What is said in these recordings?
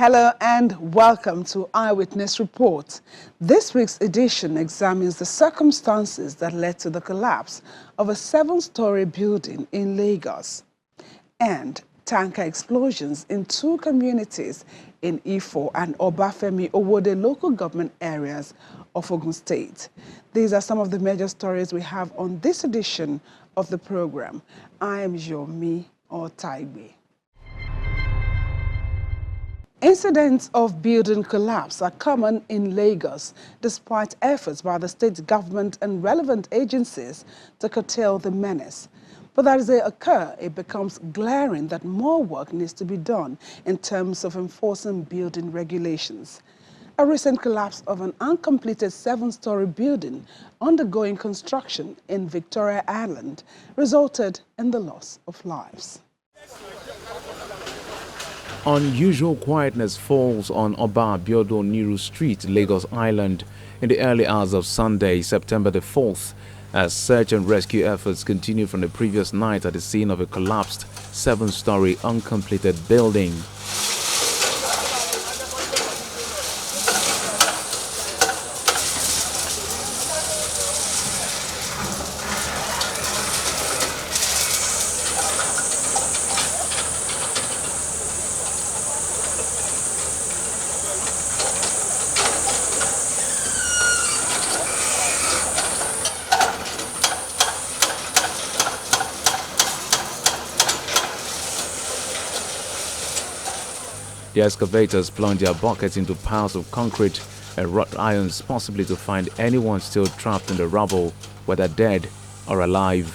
Hello and welcome to EyeWitness Report. This week's edition examines the circumstances that led to the collapse of a 7-story building in Lagos and tanker explosions in 2 communities in Ifo and Obafemi Owode local government areas of Ogun State. These are some of the major stories we have on this edition of the program. I am Yomi Otaigbe. Incidents of building collapse are common in Lagos, despite efforts by the state government and relevant agencies to curtail the menace. But as they occur, it becomes glaring that more work needs to be done in terms of enforcing building regulations. A recent collapse of an uncompleted 7-story building undergoing construction in Victoria Island resulted in the loss of lives. Unusual quietness falls on Oba Abiodun Niru Street, Lagos Island, in the early hours of Sunday, September the 4th, as search and rescue efforts continue from the previous night at the scene of a collapsed 7-story uncompleted building. The excavators plunged their buckets into piles of concrete and wrought irons, possibly to find anyone still trapped in the rubble, whether dead or alive.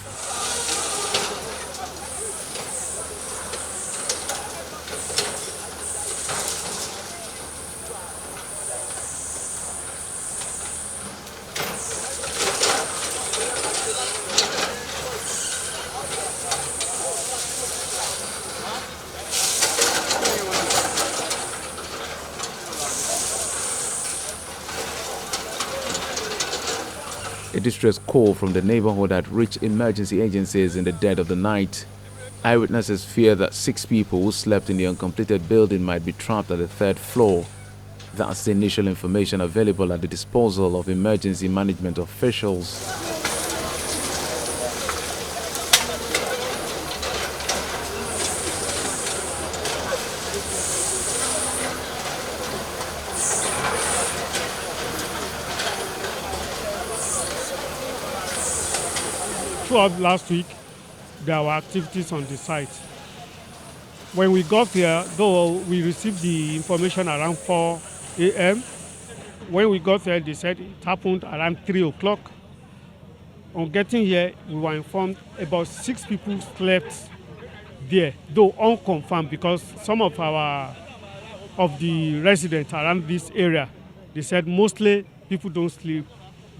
A distress call from the neighborhood had reached emergency agencies in the dead of the night. Eyewitnesses fear that 6 people who slept in the uncompleted building might be trapped at the 3rd floor. That's the initial information available at the disposal of emergency management officials. Throughout last week, there were activities on the site. When we got here, though we received the information around 4 a.m., when we got there, they said it happened around 3 o'clock. On getting here, we were informed about 6 people slept there, though unconfirmed, because some of the residents around this area, they said mostly people don't sleep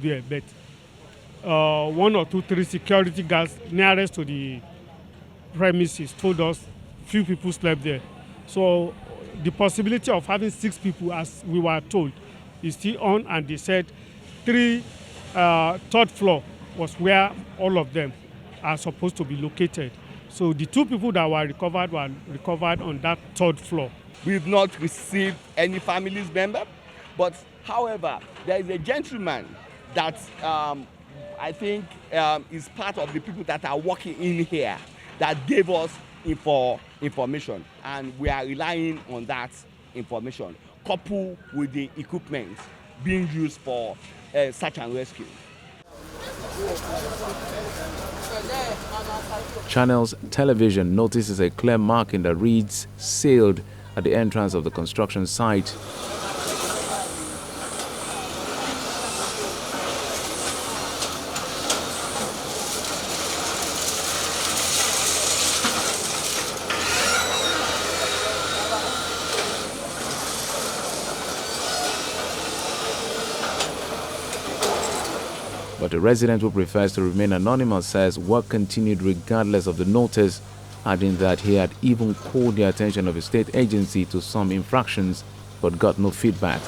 there, but 1 or 2, 3 security guards nearest to the premises told us few people slept there. So the possibility of having 6 people, as we were told, is still on, and they said 3rd floor was where all of them are supposed to be located. So the 2 people that were recovered on that 3rd floor. We've not received any family's member, but however, there is a gentleman that I think is part of the people that are working in here that gave us information, and we are relying on that information, coupled with the equipment being used for search and rescue. Channels Television notices a clear marking that reads "Sealed" at the entrance of the construction site. But a resident who prefers to remain anonymous says work continued regardless of the notice, adding that he had even called the attention of a state agency to some infractions but got no feedback.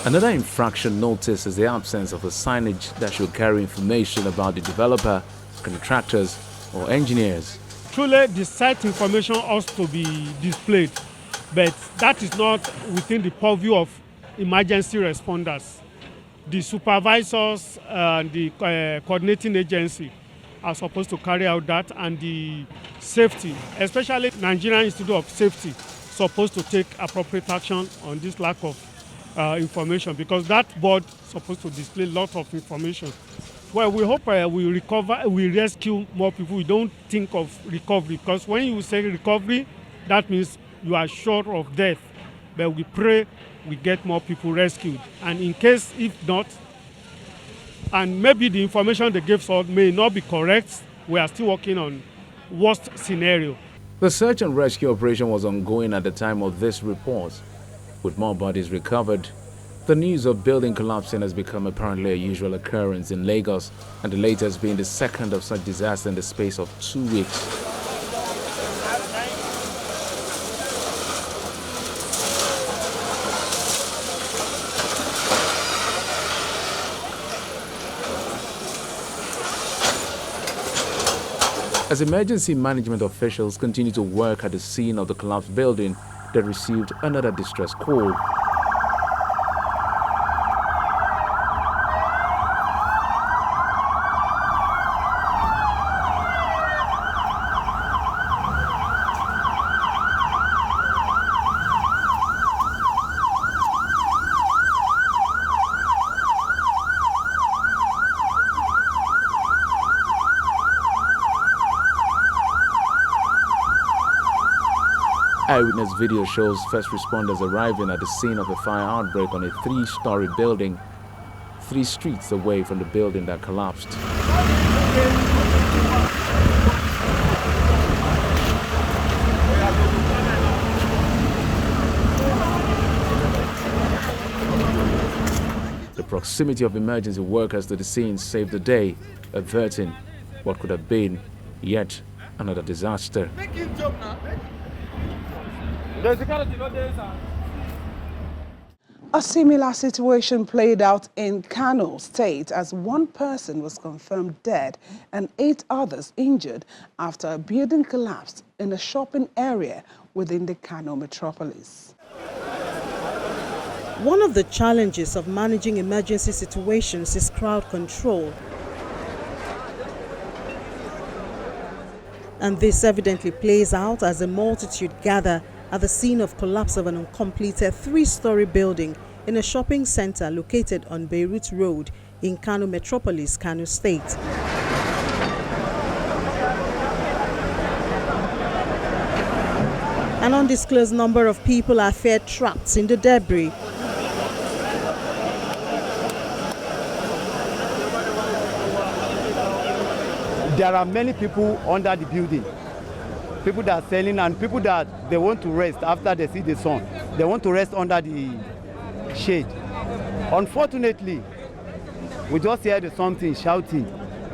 Another infraction noticed is the absence of a signage that should carry information about the developer, contractors, or engineers. Truly, the site information has to be displayed, but that is not within the purview of emergency responders. The supervisors and the coordinating agency are supposed to carry out that, and the safety, especially Nigerian Institute of Safety, supposed to take appropriate action on this lack of information, because that board is supposed to display a lot of information. Well, we hope we rescue more people. We don't think of recovery, because when you say recovery, that means you are short of death. But we pray we get more people rescued. And in case if not, and maybe the information they gave us may not be correct, we are still working on worst scenario. The search and rescue operation was ongoing at the time of this report. With more bodies recovered, the news of building collapsing has become apparently a usual occurrence in Lagos, and the latest being the second of such disaster in the space of 2 weeks. As emergency management officials continue to work at the scene of the collapsed building, they received another distress call. EyeWitness video shows first responders arriving at the scene of a fire outbreak on a 3-story building, 3 streets away from the building that collapsed. The proximity of emergency workers to the scene saved the day, averting what could have been yet another disaster. A similar situation played out in Kano State as one person was confirmed dead and 8 others injured after a building collapsed in a shopping area within the Kano metropolis. One of the challenges of managing emergency situations is crowd control. And this evidently plays out as a multitude gather at the scene of collapse of an uncompleted 3-story building in a shopping center located on Beirut Road in Kano Metropolis, Kano State. An undisclosed number of people are feared trapped in the debris. There are many people under the building. People that are selling and people that they want to rest after they see the sun. They want to rest under the shade. Unfortunately, we just hear something shouting.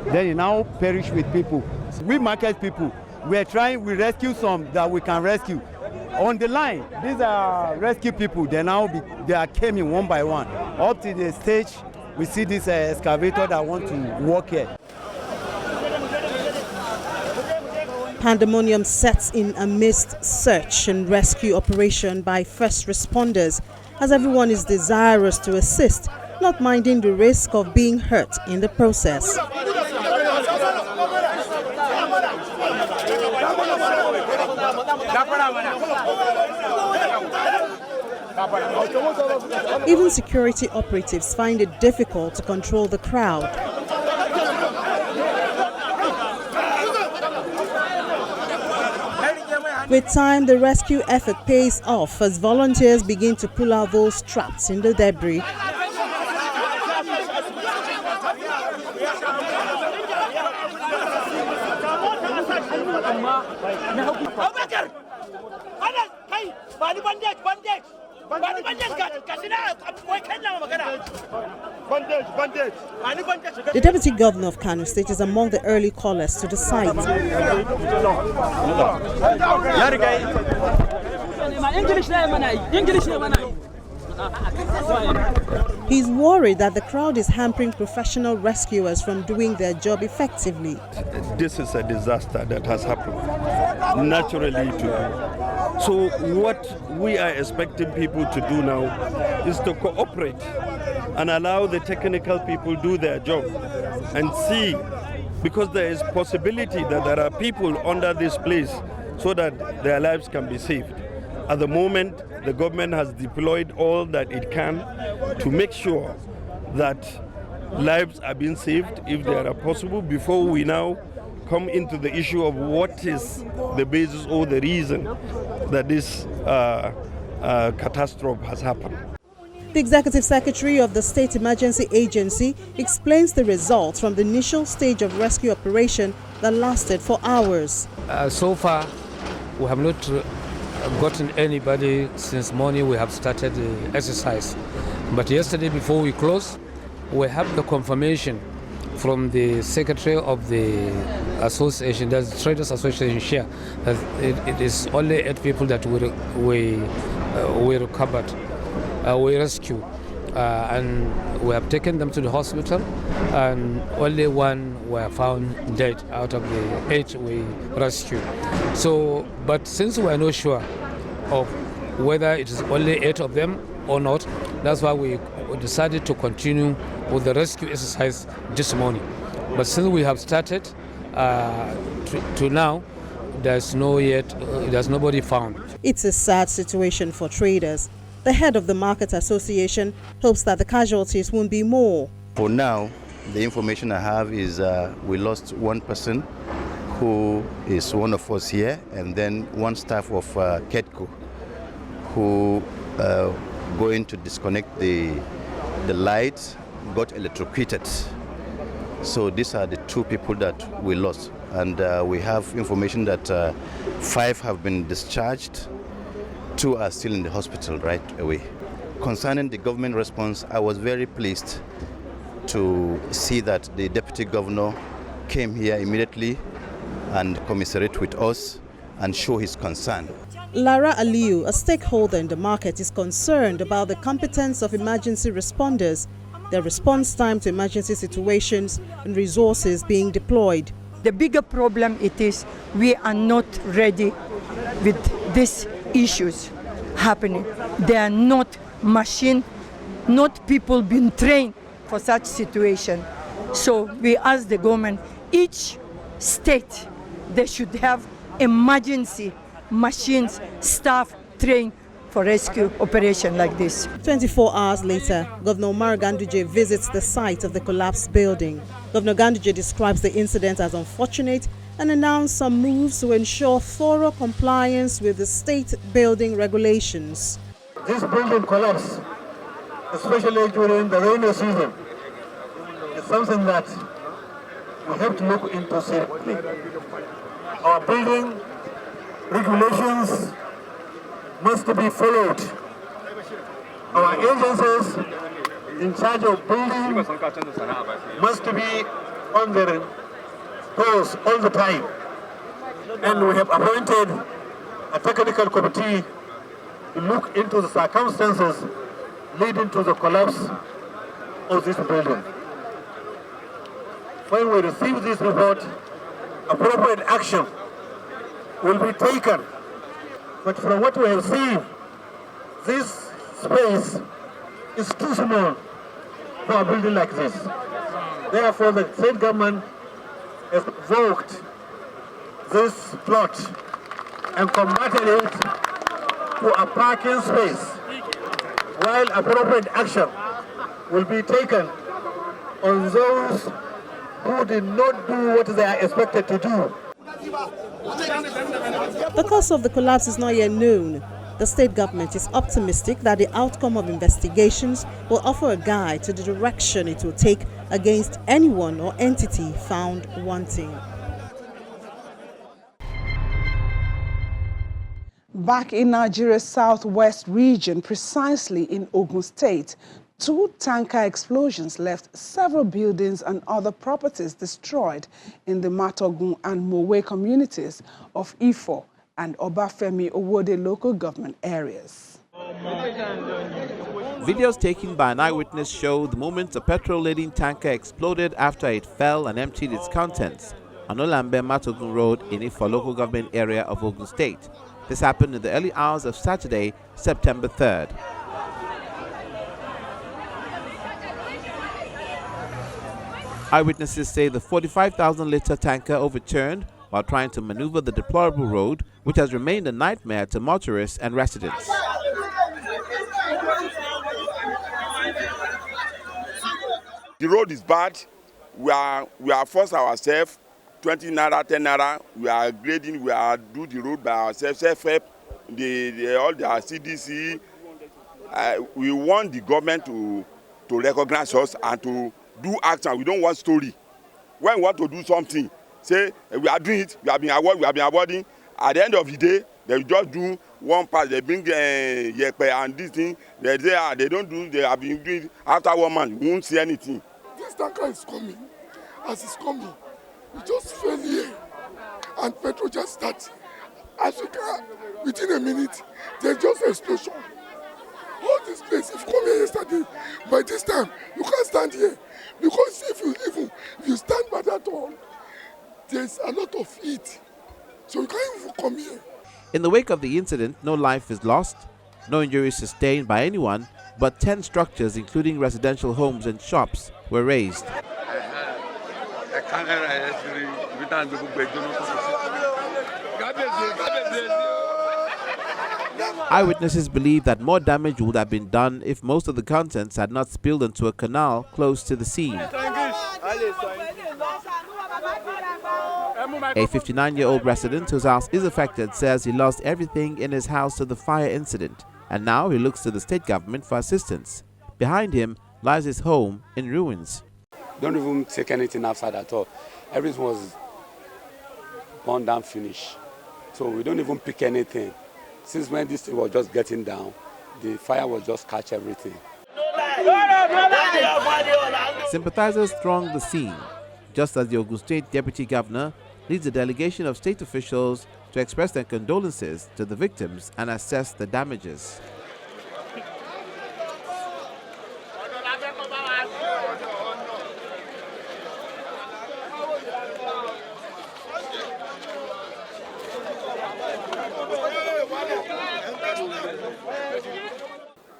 Then it now perish with people. We market people. We rescue some that we can rescue. On the line, these are rescue people. They are coming one by one. Up to the stage, we see this excavator that want to work here. Pandemonium sets in amidst search and rescue operation by first responders, as everyone is desirous to assist, not minding the risk of being hurt in the process. Even security operatives find it difficult to control the crowd. With time, the rescue effort pays off as volunteers begin to pull out those trapped in the debris. The Deputy Governor of Kano State is among the early callers to the site. He's worried that the crowd is hampering professional rescuers from doing their job effectively. This is a disaster that has happened naturally to do. So what we are expecting people to do now is to cooperate and allow the technical people do their job and see, because there is possibility that there are people under this place so that their lives can be saved. At the moment, the government has deployed all that it can to make sure that lives are being saved if they are possible, before we now come into the issue of what is the basis or the reason that this catastrophe has happened. The Executive Secretary of the State Emergency Agency explains the results from the initial stage of rescue operation that lasted for hours. So far, we have not gotten anybody since morning. We have started the exercise. But yesterday, before we closed, we have the confirmation from the Secretary of the Association, that's the Traders Association here, that it is only 8 people that we recovered. We rescued, and we have taken them to the hospital, and only 1 were found dead out of the 8 we rescued. So, but since we are not sure of whether it is only 8 of them or not, that's why we decided to continue with the rescue exercise this morning. But since we have started to now, there's nobody found. It's a sad situation for traders. The head of the Market Association hopes that the casualties won't be more. For now, the information I have is we lost 1 person who is one of us here, and then 1 staff of KETCO who going to disconnect the lights got electrocuted. So these are the 2 people that we lost, and we have information that 5 have been discharged. 2 are still in the hospital right away. Concerning the government response, I was very pleased to see that the Deputy Governor came here immediately and commiserate with us and show his concern. Lara Aliu, a stakeholder in the market, is concerned about the competence of emergency responders, their response time to emergency situations, and resources being deployed. The bigger problem it is we are not ready with these issues happening. They are not machine, not people being trained for such situation. So we ask the government, each state, they should have emergency machines, staff trained for rescue operation like this. 24 hours later, Governor Umar Ganduje visits the site of the collapsed building. Governor Ganduje describes the incident as unfortunate and announced some moves to ensure thorough compliance with the state building regulations. This building collapse, especially during the rainy season, is something that we have to look into seriously. Our building regulations must be followed. Our agencies in charge of building must be on their toes all the time. And we have appointed a technical committee to look into the circumstances leading to the collapse of this building. When we receive this report, appropriate action will be taken. But from what we have seen, this space is too small for a building like this. Therefore, the state government has invoked this plot and converted it to a parking space, while appropriate action will be taken on those who did not do what they are expected to do. The cause of the collapse is not yet known. The state government is optimistic that the outcome of investigations will offer a guide to the direction it will take against anyone or entity found wanting. Back in Nigeria's southwest region, precisely in Ogun State, 2 tanker explosions left several buildings and other properties destroyed in the Matogun and Mowe communities of Ifo and Obafemi Owode local government areas. Videos taken by an eyewitness show the moment a petrol-laden tanker exploded after it fell and emptied its contents on Olambe Matogun Road in Ifo local government area of Ogun State. This happened in the early hours of Saturday, September 3rd. Eyewitnesses say the 45,000-litre tanker overturned while trying to maneuver the deplorable road, which has remained a nightmare to motorists and residents. The road is bad. We are forced ourselves. 20 naira, 10 naira. We are grading. We are do the road by ourselves. Self-help. All the CDC. We want the government to recognize us and to do action. We don't want story. When we want to do something, say we are doing it. We have been awarding. At the end of the day, they will just do one part. They bring yepe and this thing. They don't do. They have been doing it. After 1 month, we won't see anything. This tanker is coming. As it's coming, we just fell here, and petrol just started. Africa, within a minute, there's just an explosion. All this place, if you come here yesterday, by this time, you can't stand here. Because if you stand by that wall, there's a lot of heat. So you can't even come here. In the wake of the incident, no life is lost, no injuries sustained by anyone, but 10 structures, including residential homes and shops, were razed. Eyewitnesses believe that more damage would have been done if most of the contents had not spilled into a canal close to the scene. A 59-year-old resident whose house is affected says he lost everything in his house to the fire incident, and now he looks to the state government for assistance. Behind him lies his home in ruins. Don't even take anything outside at all. Everything was burned down, finished. So we don't even pick anything. Since when this thing was just getting down, the fire will just catch everything. Sympathizers thronged the scene, just as the Ogun State Deputy Governor leads a delegation of state officials to express their condolences to the victims and assess the damages.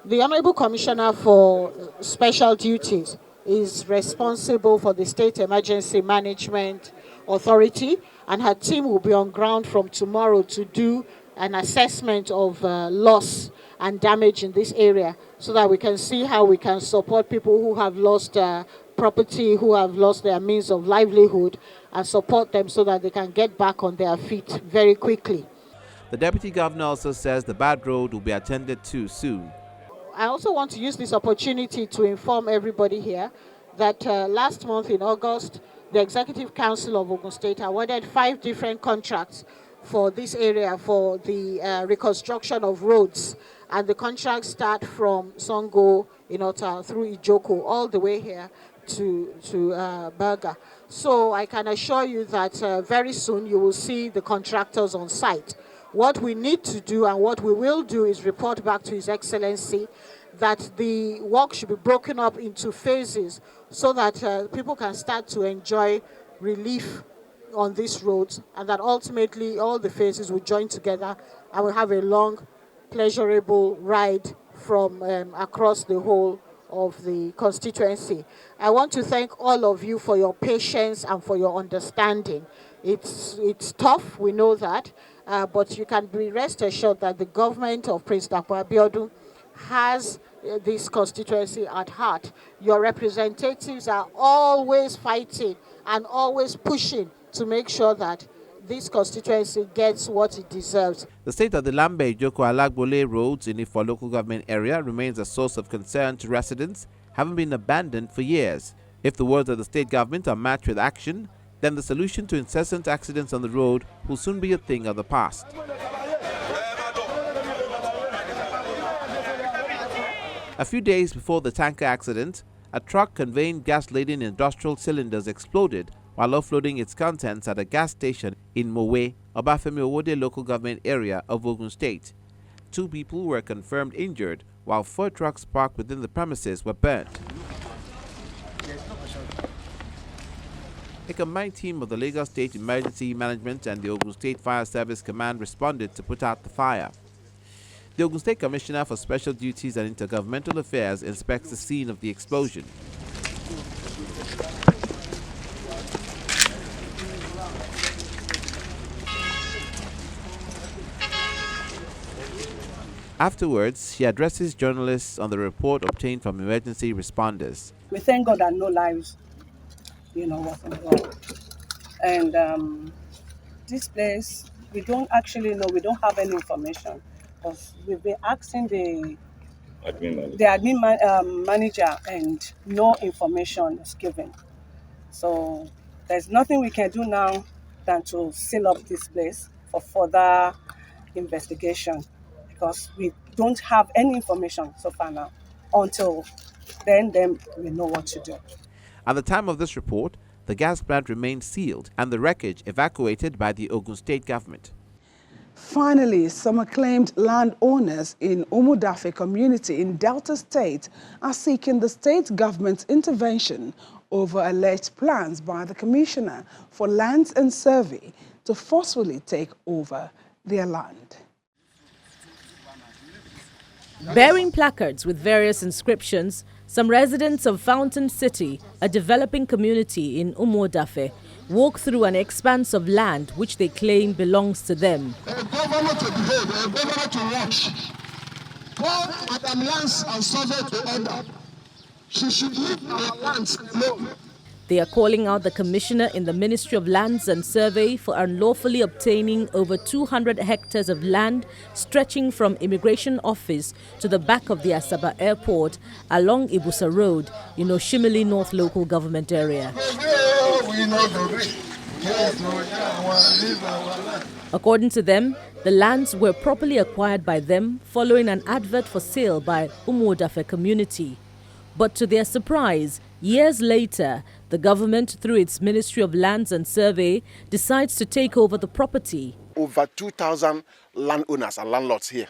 The Honorable Commissioner for Special Duties is responsible for the State Emergency Management Authority, and her team will be on ground from tomorrow to do an assessment of loss and damage in this area so that we can see how we can support people who have lost property, who have lost their means of livelihood, and support them so that they can get back on their feet very quickly. The Deputy Governor also says the bad road will be attended to soon. I also want to use this opportunity to inform everybody here that last month in August, the Executive Council of Ogun State awarded 5 different contracts for this area for the reconstruction of roads. And the contracts start from Songo, Inota, through Ijoko, all the way here to Berga. So I can assure you that very soon you will see the contractors on site. What we need to do and what we will do is report back to His Excellency that the work should be broken up into phases so that people can start to enjoy relief on these roads, and that ultimately all the phases will join together and we'll have a long, pleasurable ride from across the whole of the constituency. I want to thank all of you for your patience and for your understanding. It's tough, we know that, but you can be rest assured that the government of Prince Dapo Abiodun has this constituency at heart. Your representatives are always fighting and always pushing to make sure that this constituency gets what it deserves. The state of the Lambe Ijoko Alagbole roads in Ifo local government area remains a source of concern to residents, having been abandoned for years. If the words of the state government are matched with action, then the solution to incessant accidents on the road will soon be a thing of the past. A few days before the tanker accident, a truck conveying gas-laden industrial cylinders exploded while offloading its contents at a gas station in Mowe, Obafemi Owode local government area of Ogun State. 2 people were confirmed injured, while 4 trucks parked within the premises were burnt. A combined team of the Lagos State Emergency Management and the Ogun State Fire Service Command responded to put out the fire. The Ogun State Commissioner for Special Duties and Intergovernmental Affairs inspects the scene of the explosion. Afterwards, she addresses journalists on the report obtained from emergency responders. We thank God that no lives, was involved. And this place, we don't actually know, we don't have any information because we've been asking the admin manager and no information is given. So there's nothing we can do now than to seal up this place for further investigation because we don't have any information so far now. Until then we know what to do. At the time of this report, the gas plant remained sealed and the wreckage evacuated by the Ogun State government. Finally, some acclaimed landowners in Umudafe community in Delta State are seeking the state government's intervention over alleged plans by the Commissioner for Lands and Survey to forcefully take over their land. Bearing placards with various inscriptions, some residents of Fountain City, a developing community in Umudafe, walk through an expanse of land which they claim belongs to them. A governor to behave, a governor to watch. Call Madam Lands and Survey to order. She should leave our lands alone. They are calling out the commissioner in the Ministry of Lands and Survey for unlawfully obtaining over 200 hectares of land stretching from Immigration Office to the back of the Asaba Airport along Ibusa Road in Oshimili North Local Government Area. According to them, the lands were properly acquired by them following an advert for sale by Umudafe community. But to their surprise, years later, the government, through its Ministry of Lands and Survey, decides to take over the property. Over 2,000 landowners and landlords here.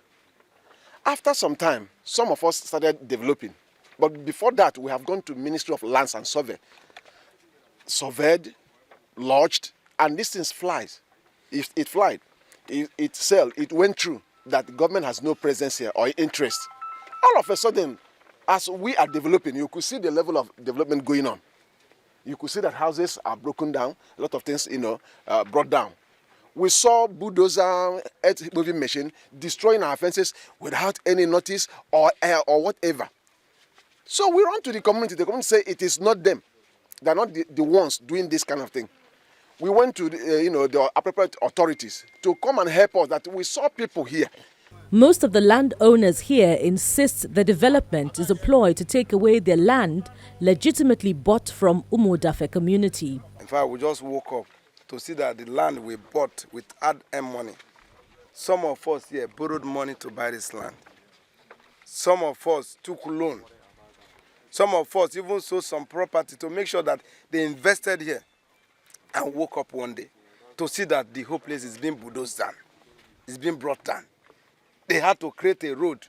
After some time, some of us started developing. But before that, we have gone to Ministry of Lands and Survey. Surveyed, lodged, and this thing flies. It flied. It sailed. It went through that the government has no presence here or interest. All of a sudden, as we are developing, you could see the level of development going on. You could see that houses are broken down, a lot of things, brought down. We saw bulldozer, earth-moving machine destroying our fences without any notice or whatever. So we run to the community. The community say it is not them. They're not the ones doing this kind of thing. We went to the appropriate authorities to come and help us. That we saw people here. Most of the landowners here insist the development is a ploy to take away their land legitimately bought from Umudafe community. In fact, we just woke up to see that the land we bought with hard-earned money. Some of us here borrowed money to buy this land. Some of us took loan. Some of us even sold some property to make sure that they invested here, and woke up one day to see that the whole place is being bulldozed down. It's being brought down. They had to create a road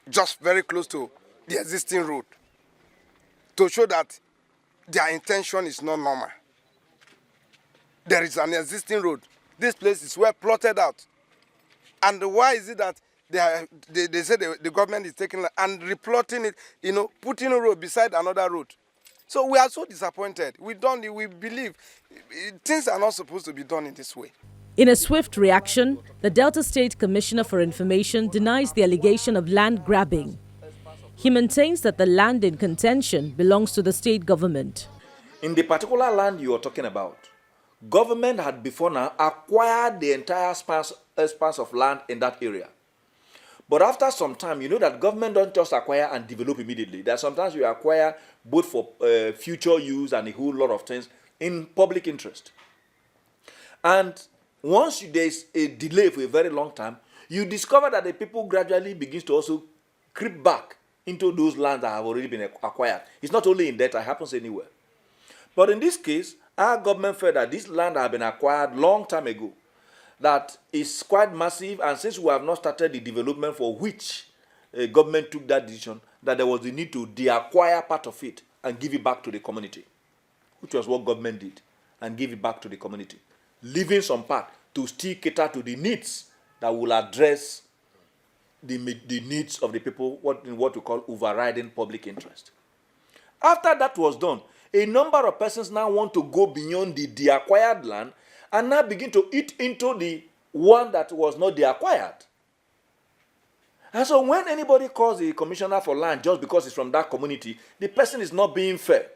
just very close to the existing road to show that their intention is not normal. There is an existing road. This place is well plotted out. And why is it that they say the government is taking and replotting it, putting a road beside another road? So we are so disappointed. We believe things are not supposed to be done in this way. In a swift reaction, the Delta State Commissioner for Information denies the allegation of land grabbing. He maintains that the land in contention belongs to the state government. In the particular land you are talking about, government had before now acquired the entire expanse of land in that area. But after some time, you know that government don't just acquire and develop immediately. That sometimes you acquire both for future use and a whole lot of things in public interest. And once there's a delay for a very long time, you discover that the people gradually begins to also creep back into those lands that have already been acquired. It's not only in Delta, it happens anywhere. But in this case, our government felt that this land had been acquired long time ago, that is quite massive, and since we have not started the development for which government took that decision, that there was the need to de-acquire part of it and give it back to the community, which was what government did, and give it back to the community, leaving some part to still cater to the needs that will address the needs of the people, what we call overriding public interest. After that was done, a number of persons now want to go beyond the de-acquired land and now begin to eat into the one that was not de-acquired. And so when anybody calls the commissioner for land just because it's from that community, the person is not being fair.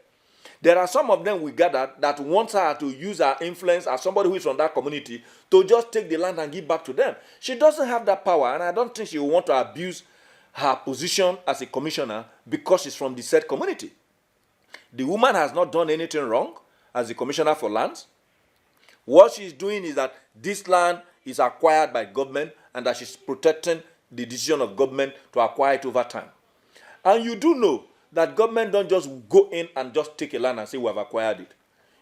There are some of them we gathered that want her to use her influence as somebody who is from that community to just take the land and give back to them. She doesn't have that power, and I don't think she will want to abuse her position as a commissioner because she's from the said community. The woman has not done anything wrong as the commissioner for lands. What she's doing is that this land is acquired by government and that she's protecting the decision of government to acquire it over time. And you do know that government don't just go in and just take a land and say we have acquired it.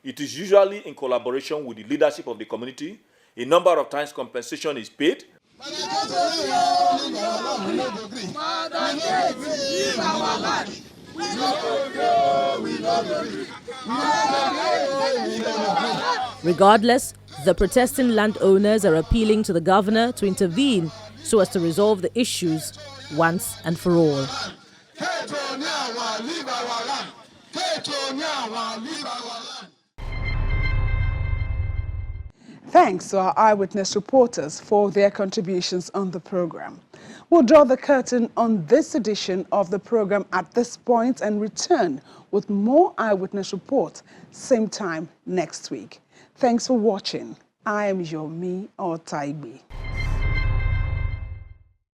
It is usually in collaboration with the leadership of the community. A number of times compensation is paid. Regardless, the protesting landowners are appealing to the governor to intervene so as to resolve the issues once and for all. Thanks to our eyewitness reporters for their contributions on the program. We'll draw the curtain on this edition of the program at this point and return with more eyewitness reports same time next week. Thanks for watching. I am Yomi Otaibi.